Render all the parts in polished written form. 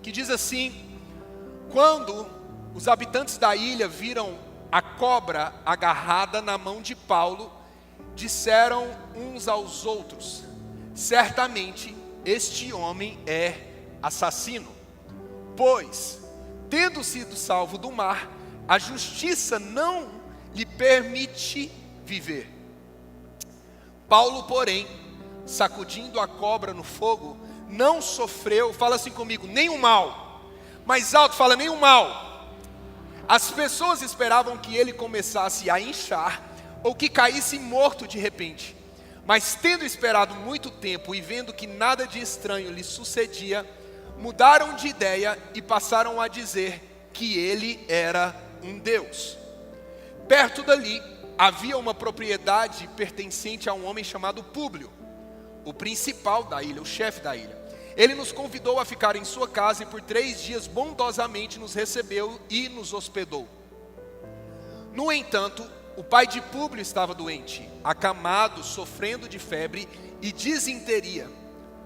que diz assim: quando os habitantes da ilha viram a cobra agarrada na mão de Paulo, disseram uns aos outros: certamente este homem é assassino, pois, tendo sido salvo do mar, a justiça não lhe permite viver. Paulo, porém, sacudindo a cobra no fogo, não sofreu, fala assim comigo, nenhum mal. Mais alto, fala, nenhum mal. As pessoas esperavam que ele começasse a inchar, ou que caísse morto de repente. Mas tendo esperado muito tempo e vendo que nada de estranho lhe sucedia, mudaram de ideia e passaram a dizer que ele era um deus. Perto dali havia uma propriedade pertencente a um homem chamado Públio, o principal da ilha, o chefe da ilha. Ele nos convidou a ficar em sua casa e por 3 dias bondosamente nos recebeu e nos hospedou. No entanto, o pai de Públio estava doente, acamado, sofrendo de febre e disenteria.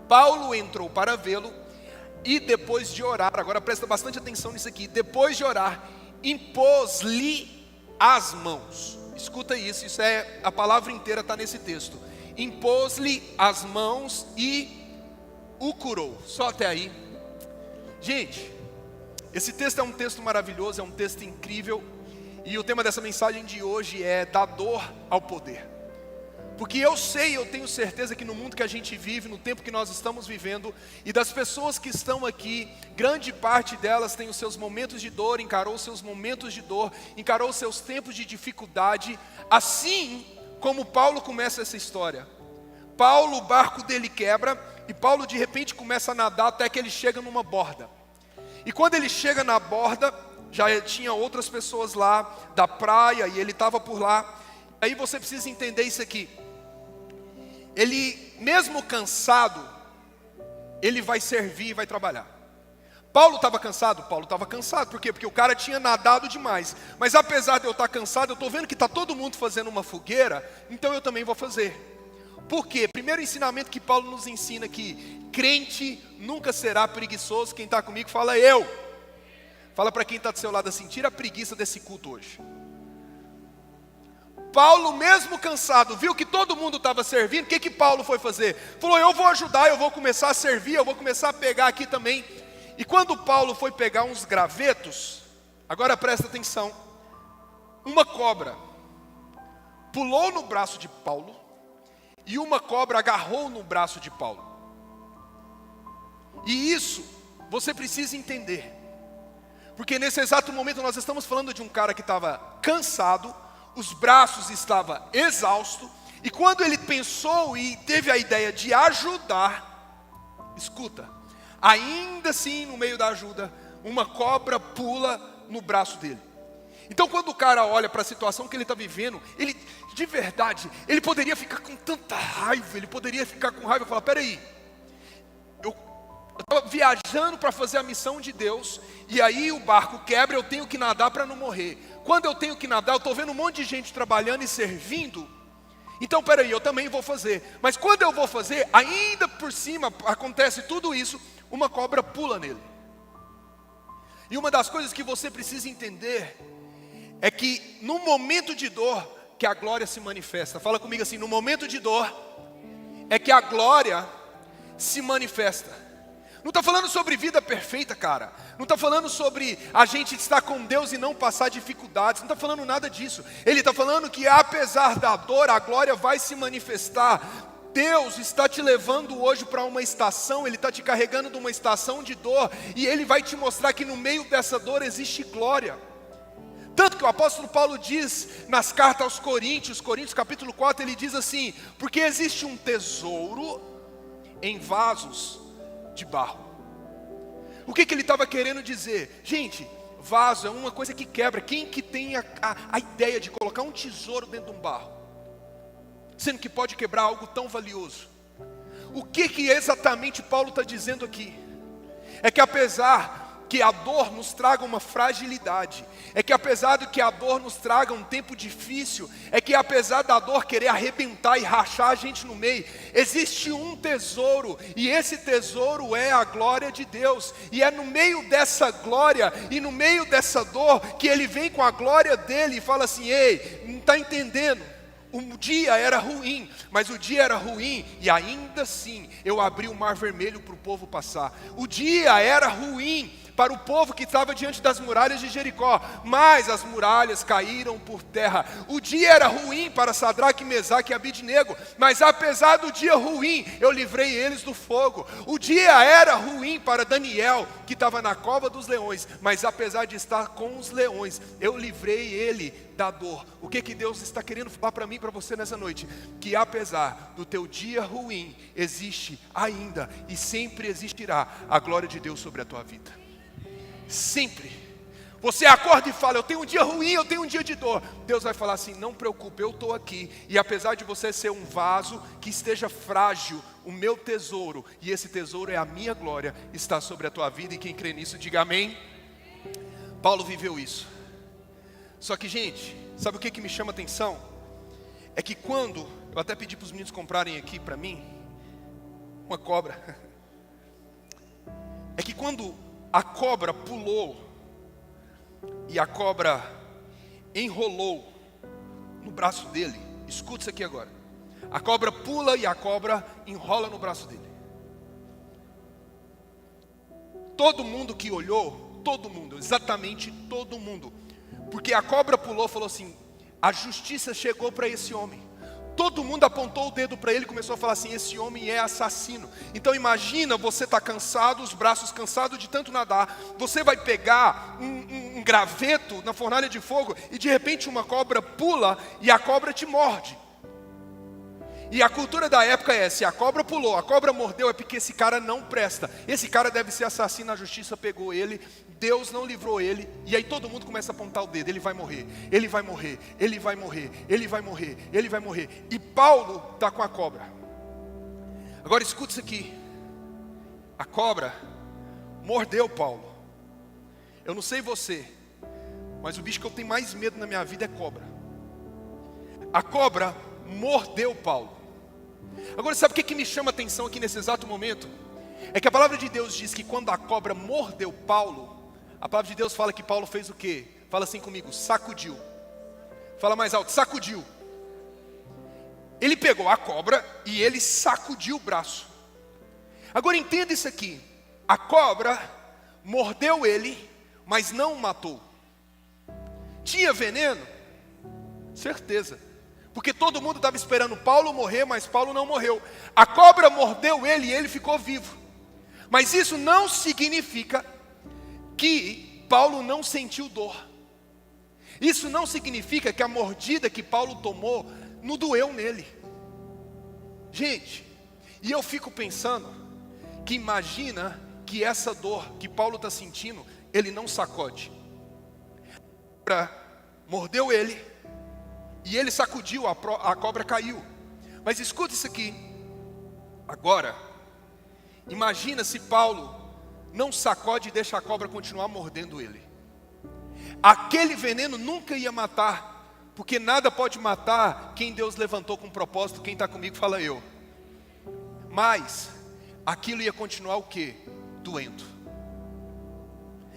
Paulo entrou para vê-lo e depois de orar, agora presta bastante atenção nisso aqui, depois de orar, impôs-lhe as mãos. Escuta isso, a palavra inteira está nesse texto. Impôs-lhe as mãos e o curou. Só até aí. Gente, esse texto é um texto maravilhoso, é um texto incrível. E o tema dessa mensagem de hoje é da dor ao poder. Porque eu tenho certeza que no mundo que a gente vive, no tempo que nós estamos vivendo, e das pessoas que estão aqui, grande parte delas tem os seus momentos de dor, encarou os seus momentos de dor, encarou os seus tempos de dificuldade, assim como Paulo começa essa história. Paulo, o barco dele quebra, e Paulo de repente começa a nadar até que ele chega numa borda. E quando ele chega na borda, já tinha outras pessoas lá da praia, e ele estava por lá. Aí você precisa entender isso aqui. Ele, mesmo cansado, ele vai servir e vai trabalhar. Paulo estava cansado? Paulo estava cansado. Por quê? Porque o cara tinha nadado demais. Mas apesar de eu estar cansado, eu estou vendo que está todo mundo fazendo uma fogueira, então eu também vou fazer. Por quê? Primeiro ensinamento que Paulo nos ensina aqui: crente nunca será preguiçoso. Quem está comigo fala eu. Fala para quem está do seu lado assim: tira a preguiça desse culto hoje. Paulo, mesmo cansado, viu que todo mundo estava servindo. O que Paulo foi fazer? Falou: eu vou ajudar, eu vou começar a servir, eu vou começar a pegar aqui também. E quando Paulo foi pegar uns gravetos, agora presta atenção, uma cobra pulou no braço de Paulo, e uma cobra agarrou no braço de Paulo. E isso você precisa entender, porque nesse exato momento nós estamos falando de um cara que estava cansado, os braços estavam exaustos, e quando ele pensou e teve a ideia de ajudar, escuta, ainda assim no meio da ajuda, uma cobra pula no braço dele. Então quando o cara olha para a situação que ele está vivendo, ele, de verdade, ele poderia ficar com tanta raiva, ele poderia ficar com raiva e falar: peraí, eu estava viajando para fazer a missão de Deus, e aí o barco quebra, eu tenho que nadar para não morrer. Quando eu tenho que nadar, eu estou vendo um monte de gente trabalhando e servindo, então peraí, eu também vou fazer. Mas quando eu vou fazer, ainda por cima acontece tudo isso, uma cobra pula nele. E uma das coisas que você precisa entender é que no momento de dor que a glória se manifesta. Fala comigo assim: no momento de dor é que a glória se manifesta. Não está falando sobre vida perfeita, cara. Não está falando sobre a gente estar com Deus e não passar dificuldades. Não está falando nada disso. Ele está falando que apesar da dor, a glória vai se manifestar. Deus está te levando hoje para uma estação, Ele está te carregando de uma estação de dor, e Ele vai te mostrar que no meio dessa dor existe glória. Tanto que o apóstolo Paulo diz nas cartas aos Coríntios capítulo 4, ele diz assim: porque existe um tesouro em vasos de barro. O que ele estava querendo dizer? Gente, vaso é uma coisa que quebra. Quem que tem a ideia de colocar um tesouro dentro de um barro, sendo que pode quebrar algo tão valioso? O que exatamente Paulo está dizendo aqui? É que apesar que a dor nos traga uma fragilidade, é que apesar de que a dor nos traga um tempo difícil, é que apesar da dor querer arrebentar e rachar a gente no meio, existe um tesouro, e esse tesouro é a glória de Deus, e é no meio dessa glória, e no meio dessa dor, que Ele vem com a glória dEle e fala assim: ei, não está entendendo? O dia era ruim, mas o dia era ruim e ainda assim eu abri o mar vermelho para o povo passar. O dia era ruim para o povo que estava diante das muralhas de Jericó, mas as muralhas caíram por terra. O dia era ruim para Sadraque, Mesaque e Abidnego, mas apesar do dia ruim, eu livrei eles do fogo. O dia era ruim para Daniel, que estava na cova dos leões, mas apesar de estar com os leões, eu livrei ele da dor. O que Deus está querendo falar para mim e para você nessa noite? Que apesar do teu dia ruim, existe ainda e sempre existirá a glória de Deus sobre a tua vida. Sempre. Você acorda e fala: eu tenho um dia ruim, eu tenho um dia de dor. Deus vai falar assim: não preocupe, eu estou aqui. E apesar de você ser um vaso que esteja frágil, o meu tesouro, e esse tesouro é a minha glória, está sobre a tua vida. E quem crê nisso, diga amém. Paulo viveu isso. Só que, gente, sabe o que me chama a atenção? É que quando, eu até pedi para os meninos comprarem aqui para mim uma cobra. É que quando a cobra pulou e a cobra enrolou no braço dele, escuta isso aqui agora. A cobra pula e a cobra enrola no braço dele. Todo mundo que olhou, todo mundo, exatamente todo mundo, porque a cobra pulou e falou assim: a justiça chegou para esse homem. Todo mundo apontou o dedo para ele e começou a falar assim: esse homem é assassino. Então imagina, você está cansado, os braços cansados de tanto nadar. Você vai pegar um graveto na fornalha de fogo e de repente uma cobra pula e a cobra te morde. E a cultura da época é: se a cobra pulou, a cobra mordeu, é porque esse cara não presta. Esse cara deve ser assassino, a justiça pegou ele, Deus não livrou ele. E aí todo mundo começa a apontar o dedo: ele vai morrer, ele vai morrer, ele vai morrer, ele vai morrer, ele vai morrer. E Paulo está com a cobra. Agora escuta isso aqui. A cobra mordeu Paulo. Eu não sei você, mas o bicho que eu tenho mais medo na minha vida é cobra. A cobra mordeu Paulo. Agora sabe o que me chama a atenção aqui nesse exato momento? É que a palavra de Deus diz que quando a cobra mordeu Paulo, a palavra de Deus fala que Paulo fez o quê? Fala assim comigo: sacudiu. Fala mais alto: sacudiu. Ele pegou a cobra e ele sacudiu o braço. Agora entenda isso aqui: a cobra mordeu ele, mas não o matou. Tinha veneno? Certeza. Porque todo mundo estava esperando Paulo morrer, mas Paulo não morreu. A cobra mordeu ele e ele ficou vivo. Mas isso não significa que Paulo não sentiu dor. Isso não significa que a mordida que Paulo tomou não doeu nele. Gente, e eu fico pensando que imagina que essa dor que Paulo está sentindo, ele não sacode. A cobra mordeu ele e ele sacudiu, a cobra caiu. Mas escuta isso aqui. Agora, imagina se Paulo não sacode e deixa a cobra continuar mordendo ele. Aquele veneno nunca ia matar, porque nada pode matar quem Deus levantou com propósito. Quem está comigo fala eu. Mas aquilo ia continuar o quê? Doendo.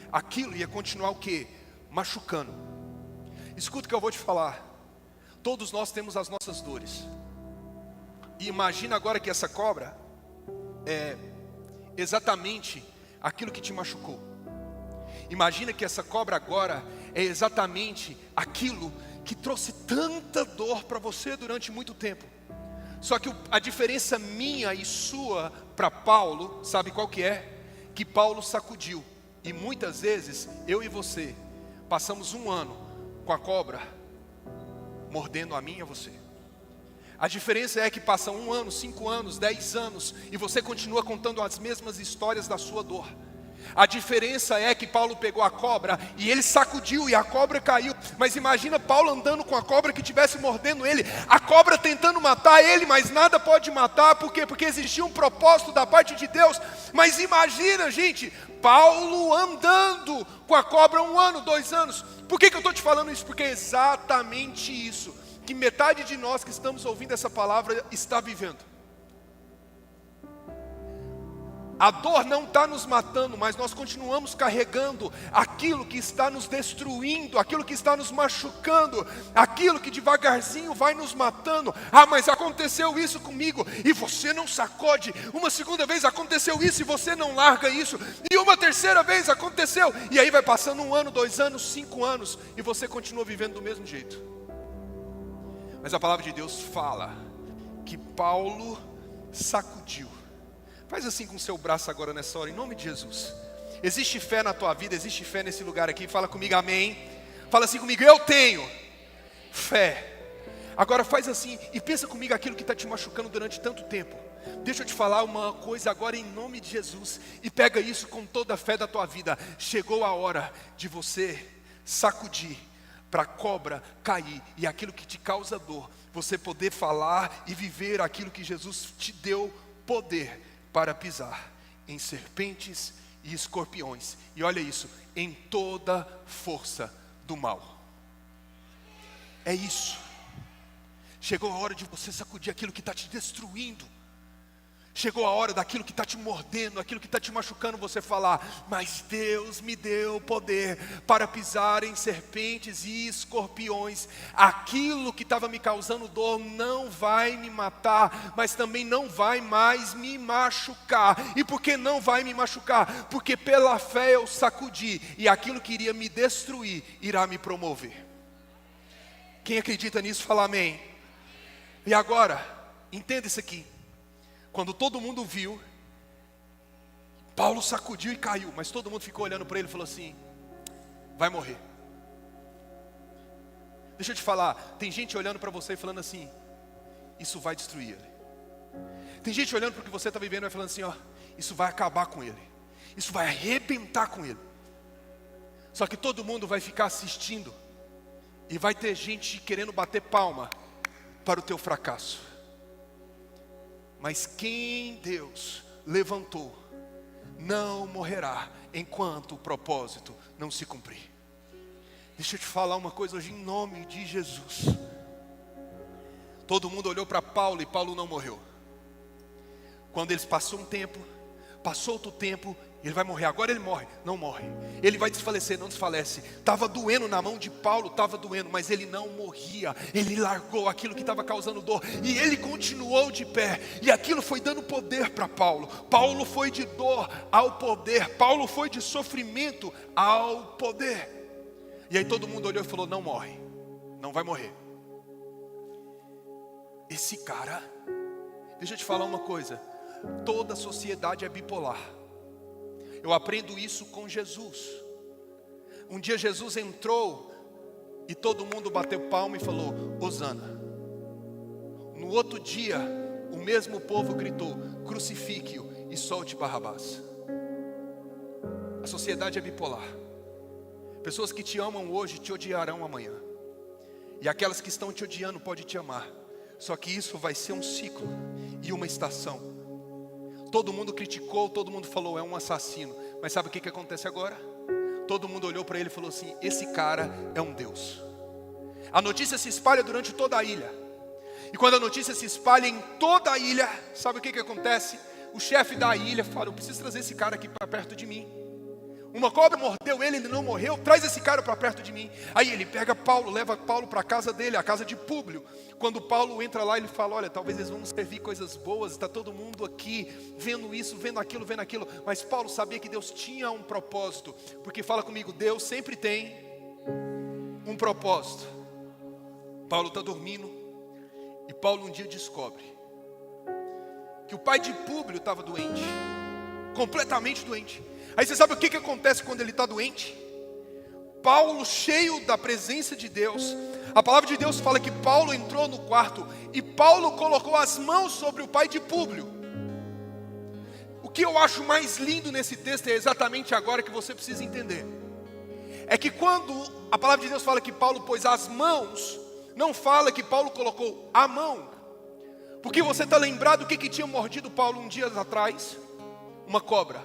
Aquilo ia continuar o quê? Machucando. Escuta o que eu vou te falar. Todos nós temos as nossas dores. E imagina agora que essa cobra é exatamente aquilo que te machucou. Imagina que essa cobra agora é exatamente aquilo que trouxe tanta dor para você durante muito tempo. Só que a diferença minha e sua para Paulo, sabe qual que é? Que Paulo sacudiu. E muitas vezes, eu e você, passamos um ano com a cobra mordendo a mim e a você. A diferença é que passam 1 ano, 5 anos, 10 anos, e você continua contando as mesmas histórias da sua dor. A diferença é que Paulo pegou a cobra e ele sacudiu e a cobra caiu. Mas imagina Paulo andando com a cobra que estivesse mordendo ele. A cobra tentando matar ele, mas nada pode matar. Por quê? Porque existia um propósito da parte de Deus. Mas imagina, gente, Paulo andando com a cobra 1 ano, 2 anos. Por que eu estou te falando isso? Porque é exatamente isso que metade de nós que estamos ouvindo essa palavra está vivendo. A dor não está nos matando, mas nós continuamos carregando aquilo que está nos destruindo, aquilo que está nos machucando, aquilo que devagarzinho vai nos matando. Ah, mas aconteceu isso comigo e você não sacode. Uma segunda vez aconteceu isso e você não larga isso. E uma terceira vez aconteceu. E aí vai passando 1 ano, 2 anos, 5 anos e você continua vivendo do mesmo jeito. Mas a palavra de Deus fala que Paulo sacudiu. Faz assim com o seu braço agora nessa hora, em nome de Jesus. Existe fé na tua vida, existe fé nesse lugar aqui. Fala comigo, amém. Fala assim comigo, eu tenho fé. Agora faz assim e pensa comigo aquilo que está te machucando durante tanto tempo. Deixa eu te falar uma coisa agora em nome de Jesus. E pega isso com toda a fé da tua vida. Chegou a hora de você sacudir para a cobra cair. E aquilo que te causa dor, você poder falar e viver aquilo que Jesus te deu poder para pisar em serpentes e escorpiões. E olha isso, em toda força do mal. É isso. Chegou a hora de você sacudir aquilo que está te destruindo. Chegou a hora daquilo que está te mordendo, aquilo que está te machucando, você falar, mas Deus me deu poder para pisar em serpentes e escorpiões. Aquilo que estava me causando dor não vai me matar, mas também não vai mais me machucar. E por que não vai me machucar? Porque pela fé eu sacudi, e aquilo que iria me destruir, irá me promover. Quem acredita nisso, fala amém. E agora, entenda isso aqui. Quando todo mundo viu, Paulo sacudiu e caiu, mas todo mundo ficou olhando para ele e falou assim, vai morrer. Deixa eu te falar, tem gente olhando para você e falando assim, isso vai destruir ele. Tem gente olhando para o que você está vivendo e falando assim, ó, isso vai acabar com ele. Isso vai arrebentar com ele. Só que todo mundo vai ficar assistindo e vai ter gente querendo bater palma para o teu fracasso. Mas quem Deus levantou não morrerá enquanto o propósito não se cumprir. Deixa eu te falar uma coisa hoje em nome de Jesus. Todo mundo olhou para Paulo e Paulo não morreu. Quando eles passou um tempo, passou outro tempo, ele vai morrer, agora ele morre, não morre. Ele vai desfalecer, não desfalece. Estava doendo na mão de Paulo, estava doendo, mas ele não morria. Ele largou aquilo que estava causando dor e ele continuou de pé. E aquilo foi dando poder para Paulo. Paulo foi de dor ao poder. Paulo foi de sofrimento ao poder. E aí todo mundo olhou e falou, não morre, não vai morrer. Esse cara, deixa eu te falar uma coisa, toda a sociedade é bipolar. Eu aprendo isso com Jesus. Um dia Jesus entrou e todo mundo bateu palma e falou, Hosana. No outro dia, o mesmo povo gritou, crucifique-o e solte Barrabás. A sociedade é bipolar. Pessoas que te amam hoje te odiarão amanhã. E aquelas que estão te odiando podem te amar. Só que isso vai ser um ciclo e uma estação. Todo mundo criticou, todo mundo falou, é um assassino. Mas sabe o que acontece agora? Todo mundo olhou para ele e falou assim, esse cara é um Deus. A notícia se espalha durante toda a ilha. E quando a notícia se espalha em toda a ilha, sabe o que acontece? O chefe da ilha fala, eu preciso trazer esse cara aqui para perto de mim. Uma cobra mordeu ele, ele não morreu, traz esse cara para perto de mim. Aí ele pega Paulo, leva Paulo para a casa dele, a casa de Públio. Quando Paulo entra lá, ele fala, olha, talvez eles vão servir coisas boas, está todo mundo aqui, vendo isso, vendo aquilo. Mas Paulo sabia que Deus tinha um propósito, porque fala comigo, Deus sempre tem um propósito. Paulo está dormindo, e Paulo um dia descobre que o pai de Públio estava doente, completamente doente. Aí você sabe o que acontece quando ele está doente? Paulo, cheio da presença de Deus, a palavra de Deus fala que Paulo entrou no quarto e Paulo colocou as mãos sobre o pai de Públio. O que eu acho mais lindo nesse texto é exatamente agora que você precisa entender. É que quando a palavra de Deus fala que Paulo pôs as mãos, não fala que Paulo colocou a mão. Porque você está lembrado do que tinha mordido Paulo um dia atrás? Uma cobra.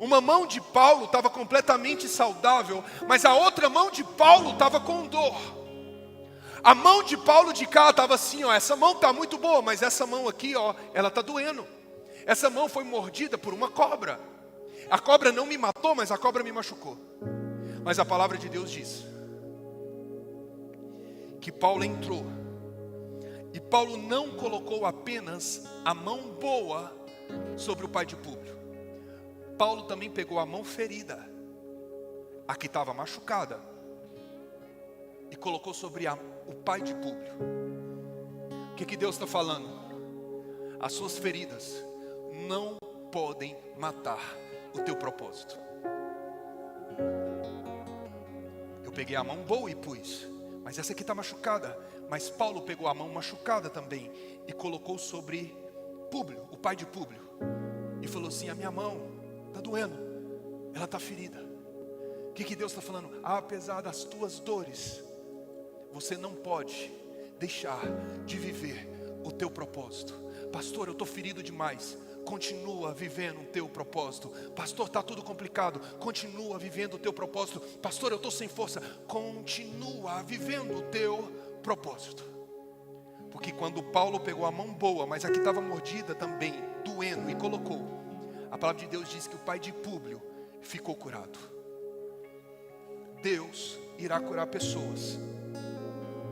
Uma mão de Paulo estava completamente saudável, mas a outra mão de Paulo estava com dor. A mão de Paulo de cá estava assim, ó, essa mão está muito boa, mas essa mão aqui, ó, ela está doendo. Essa mão foi mordida por uma cobra. A cobra não me matou, mas a cobra me machucou. Mas a palavra de Deus diz que Paulo entrou. E Paulo não colocou apenas a mão boa sobre o pai de Públio. Paulo também pegou a mão ferida, a que estava machucada, e colocou sobre o pai de Públio. O que Deus está falando? As suas feridas não podem matar o teu propósito. Eu peguei a mão boa e pus, mas essa aqui está machucada. Mas Paulo pegou a mão machucada também e colocou sobre Públio, o pai de Públio, e falou assim: a minha mão está doendo, ela está ferida. O que Deus está falando? Apesar das tuas dores, você não pode deixar de viver o teu propósito. Pastor, eu estou ferido demais. Continua vivendo o teu propósito. Pastor, está tudo complicado. Continua vivendo o teu propósito. Pastor, eu estou sem força. Continua vivendo o teu propósito. Porque quando Paulo pegou a mão boa, mas aqui estava mordida também, doendo, e colocou, a palavra de Deus diz que o pai de Públio ficou curado. Deus irá curar pessoas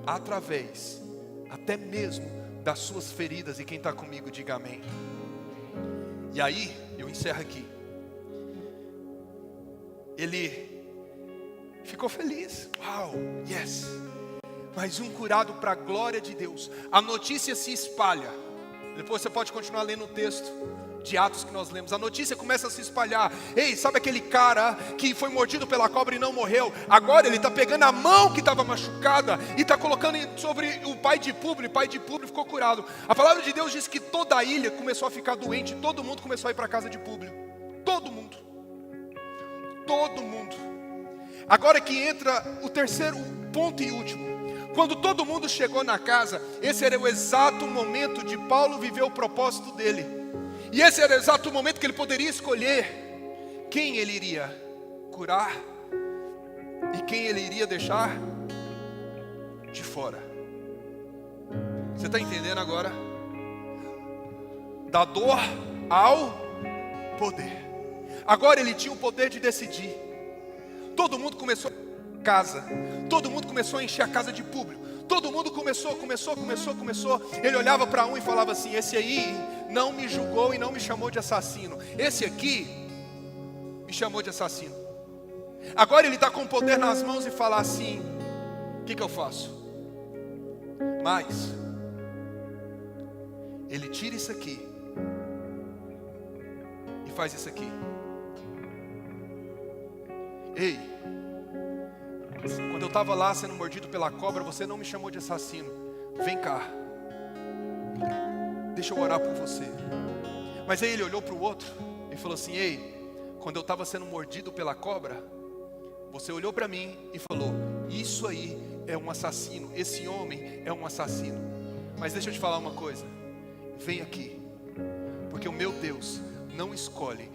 através até mesmo das suas feridas. E quem está comigo, diga amém. E aí, eu encerro aqui. Ele ficou feliz. Uau, yes. Mais um curado para a glória de Deus. A notícia se espalha. Depois você pode continuar lendo o texto de Atos que nós lemos. A notícia começa a se espalhar. Ei, sabe aquele cara que foi mordido pela cobra e não morreu? Agora ele está pegando a mão que estava machucada e está colocando sobre o pai de Públio. O pai de Públio ficou curado. A palavra de Deus diz que toda a ilha começou a ficar doente. Todo mundo começou a ir para a casa de Públio. Todo mundo. Todo mundo. Agora que entra o terceiro ponto e último. Quando todo mundo chegou na casa, esse era o exato momento de Paulo viver o propósito dele. E esse era o exato momento que ele poderia escolher quem ele iria curar e quem ele iria deixar de fora. Você está entendendo agora? Da dor ao poder. Agora ele tinha o poder de decidir. Todo mundo começou a casa. Todo mundo começou a encher a casa de Públio. Todo mundo começou. Ele olhava para um e falava assim: esse aí não me julgou e não me chamou de assassino. Esse aqui me chamou de assassino. Agora ele está com o poder nas mãos e fala assim: o que eu faço? Mas ele tira isso aqui e faz isso aqui. Ei, quando eu estava lá sendo mordido pela cobra, você não me chamou de assassino. Vem cá, deixa eu orar por você. Mas aí ele olhou para o outro e falou assim: ei, quando eu estava sendo mordido pela cobra, você olhou para mim e falou: isso aí é um assassino, esse homem é um assassino. Mas deixa eu te falar uma coisa, vem aqui, porque o meu Deus não escolhe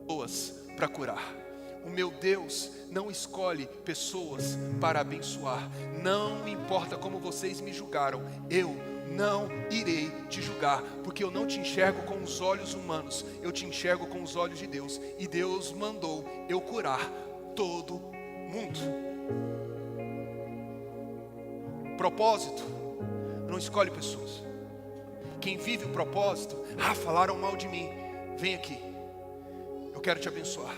pessoas para curar. O meu Deus não escolhe pessoas para abençoar. Não importa como vocês me julgaram, eu não irei te julgar, porque eu não te enxergo com os olhos humanos, eu te enxergo com os olhos de Deus. E Deus mandou eu curar todo mundo. Propósito não escolhe pessoas. Quem vive o propósito: falaram mal de mim, vem aqui, eu quero te abençoar.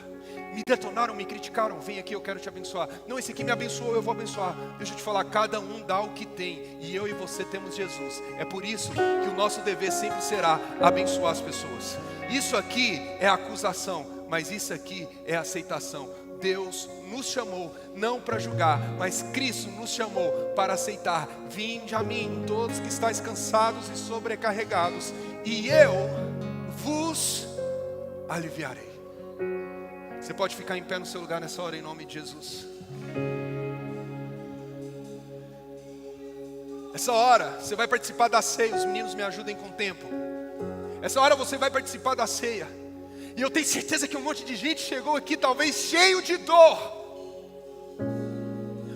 Me detonaram, me criticaram, vem aqui, eu quero te abençoar. Não, esse aqui me abençoou, eu vou abençoar. Deixa eu te falar, cada um dá o que tem, e eu e você temos Jesus. É por isso que o nosso dever sempre será abençoar as pessoas. Isso aqui é acusação, mas isso aqui é aceitação. Deus nos chamou não para julgar, mas Cristo nos chamou para aceitar. Vinde a mim, todos que estáis cansados e sobrecarregados, e eu vos aliviarei. Você pode ficar em pé no seu lugar nessa hora, em nome de Jesus. Essa hora você vai participar da ceia. Os meninos me ajudem com o tempo. Essa hora você vai participar da ceia. E eu tenho certeza que um monte de gente chegou aqui talvez cheio de dor.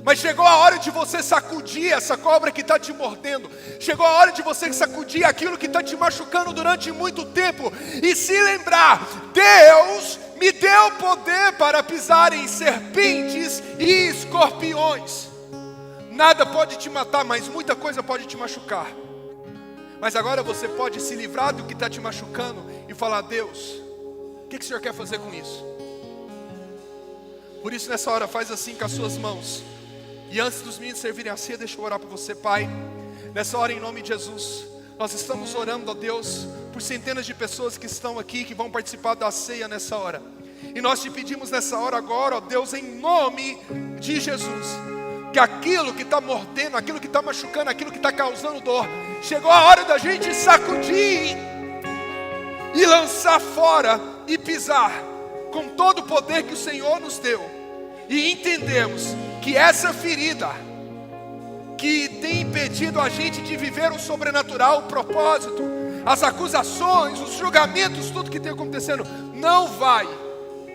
Mas chegou a hora de você sacudir essa cobra que está te mordendo. Chegou a hora de você sacudir aquilo que está te machucando durante muito tempo. E se lembrar, Deus me deu poder para pisar em serpentes e escorpiões. Nada pode te matar, mas muita coisa pode te machucar. Mas agora você pode se livrar do que está te machucando e falar: Deus, o que o Senhor quer fazer com isso? Por isso nessa hora faz assim com as suas mãos. E antes dos meninos servirem a ceia, deixa eu orar por você, Pai. Nessa hora, em nome de Jesus, nós estamos orando, ó Deus, por centenas de pessoas que estão aqui, que vão participar da ceia nessa hora. E nós te pedimos nessa hora agora, ó Deus, em nome de Jesus, que aquilo que está mordendo, aquilo que está machucando, aquilo que está causando dor, chegou a hora da gente sacudir e lançar fora e pisar com todo o poder que o Senhor nos deu. E entendemos que essa ferida que tem impedido a gente de viver o sobrenatural, o propósito, as acusações, os julgamentos, tudo que tem acontecendo, não vai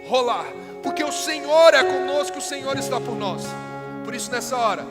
rolar, porque o Senhor é conosco, o Senhor está por nós. Por isso nessa hora,